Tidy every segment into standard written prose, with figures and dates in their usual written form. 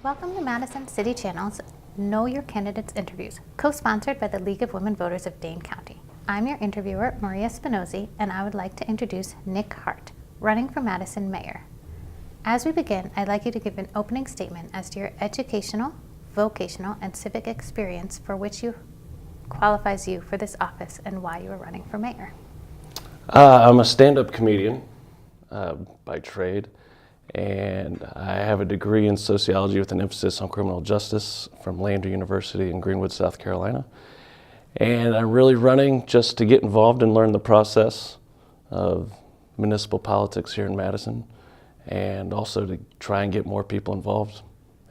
Welcome to Madison City Channel's Know Your Candidates interviews, co-sponsored by the League of Women Voters of Dane County. I'm your interviewer, Maria Spinozzi, and I would like to introduce Nick Hart, running for Madison Mayor. As we begin, I'd like you to give an opening statement as to your educational, vocational, and civic experience for which qualifies you for this office and why you are running for mayor. I'm a stand-up comedian by trade, and I have a degree in sociology with an emphasis on criminal justice from Lander University in Greenwood, South Carolina. And I'm really running just to get involved and learn the process of municipal politics here in Madison, and also to try and get more people involved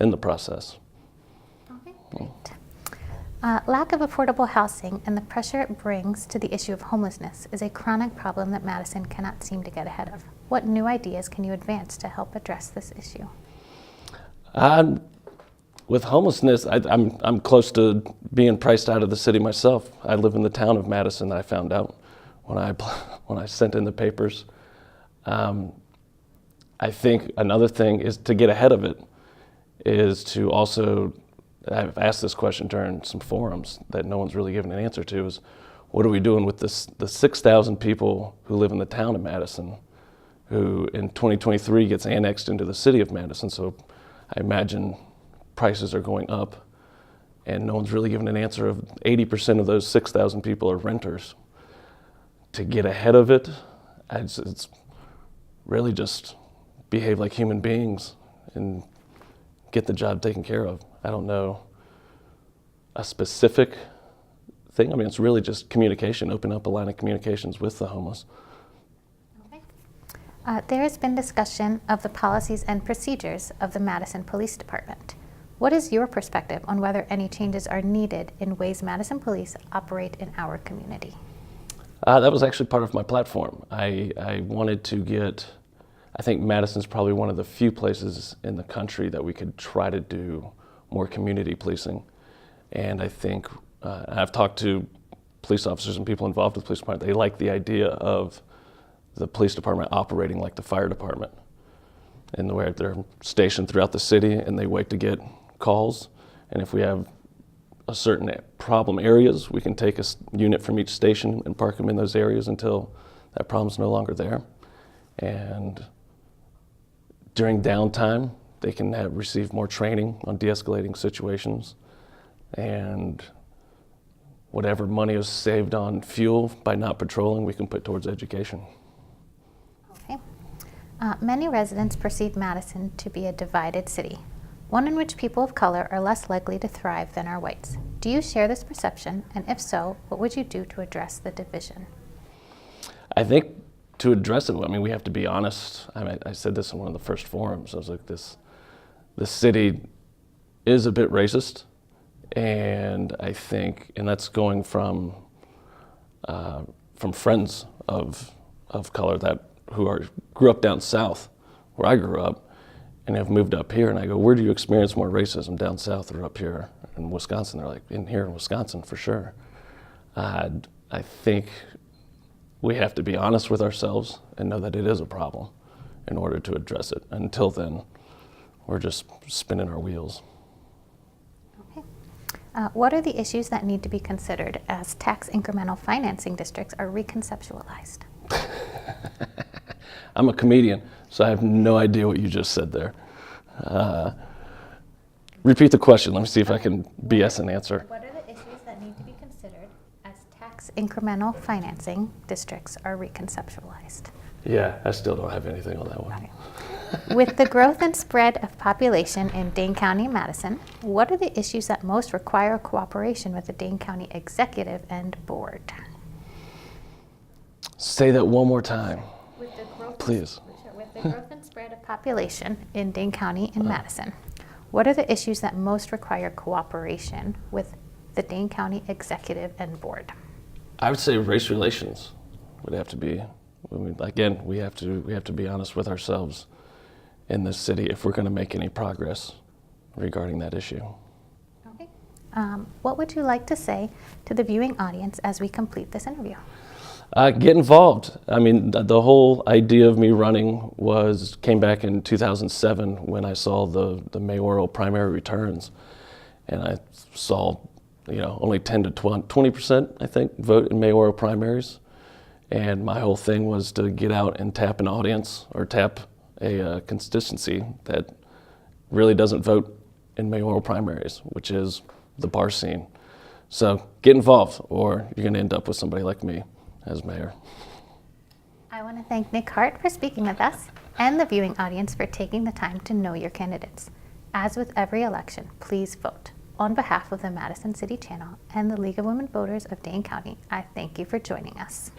in the process. Okay, great. Lack of affordable housing and the pressure it brings to the issue of homelessness is a chronic problem that Madison cannot seem to get ahead of. What new ideas can you advance to help address this issue? With homelessness, I'm close to being priced out of the city myself. I live in the town of Madison, I found out when I sent in the papers. I think another thing is to get ahead of it is to also, I've asked this question during some forums that no one's really given an answer to, is what are we doing with the 6,000 people who live in the town of Madison, who in 2023 gets annexed into the city of Madison. So I imagine prices are going up, and no one's really given an answer of 80% of those 6,000 people are renters. To get ahead of it, it's really just behave like human beings and get the job taken care of. I don't know a specific thing. I mean, it's really just communication, open up a line of communications with the homeless. Okay. There has been discussion of the policies and procedures of the Madison Police Department. What is your perspective on whether any changes are needed in ways Madison police operate in our community? That was actually part of my platform. I wanted to get, I think Madison's probably one of the few places in the country that we could try to do more community policing. And I think, I've talked to police officers and people involved with the police department, they like the idea of the police department operating like the fire department, in the way they're stationed throughout the city and they wait to get calls. And if we have a certain problem areas, we can take a unit from each station and park them in those areas until that problem's no longer there. And during downtime, they can receive more training on de-escalating situations, and whatever money is saved on fuel by not patrolling, we can put towards education. Okay. Many residents perceive Madison to be a divided city, one in which people of color are less likely to thrive than are whites. Do you share this perception, and if so, what would you do to address the division? I think to address it, I mean, we have to be honest. I said this in one of the first forums. I was like, this city is a bit racist, and I think, and that's going from friends of color that grew up down south, where I grew up, and have moved up here. And I go, where do you experience more racism, down south or up here in Wisconsin? They're like, in here in Wisconsin for sure. I think we have to be honest with ourselves and know that it is a problem in order to address it. Until then, we're just spinning our wheels. Okay. What are the issues that need to be considered as tax incremental financing districts are reconceptualized? I'm a comedian, so I have no idea what you just said there. Repeat the question. Let me see if I can BS an answer. What are the issues that need to be considered as tax incremental financing districts are reconceptualized? Yeah, I still don't have anything on that one. Okay. With the growth and spread of population in Dane County and Madison, what are the issues that most require cooperation with the Dane County Executive and Board? Say that one more time, With the growth please. With the growth and spread of population in Dane County and Madison, what are the issues that most require cooperation with the Dane County Executive and Board? I would say race relations would have to be. Again, we have to be honest with ourselves in this city if we're going to make any progress regarding that issue. Okay. What would you like to say to the viewing audience as we complete this interview? Get involved. I mean, the whole idea of me running came back in 2007 when I saw the mayoral primary returns, and I saw, only 10 to 20%, I think, vote in mayoral primaries. And my whole thing was to get out and tap an audience or tap a constituency that really doesn't vote in mayoral primaries, which is the bar scene. So get involved, or you're going to end up with somebody like me as mayor. I want to thank Nick Hart for speaking with us and the viewing audience for taking the time to know your candidates. As with every election, please vote. On behalf of the Madison City Channel and the League of Women Voters of Dane County, I thank you for joining us.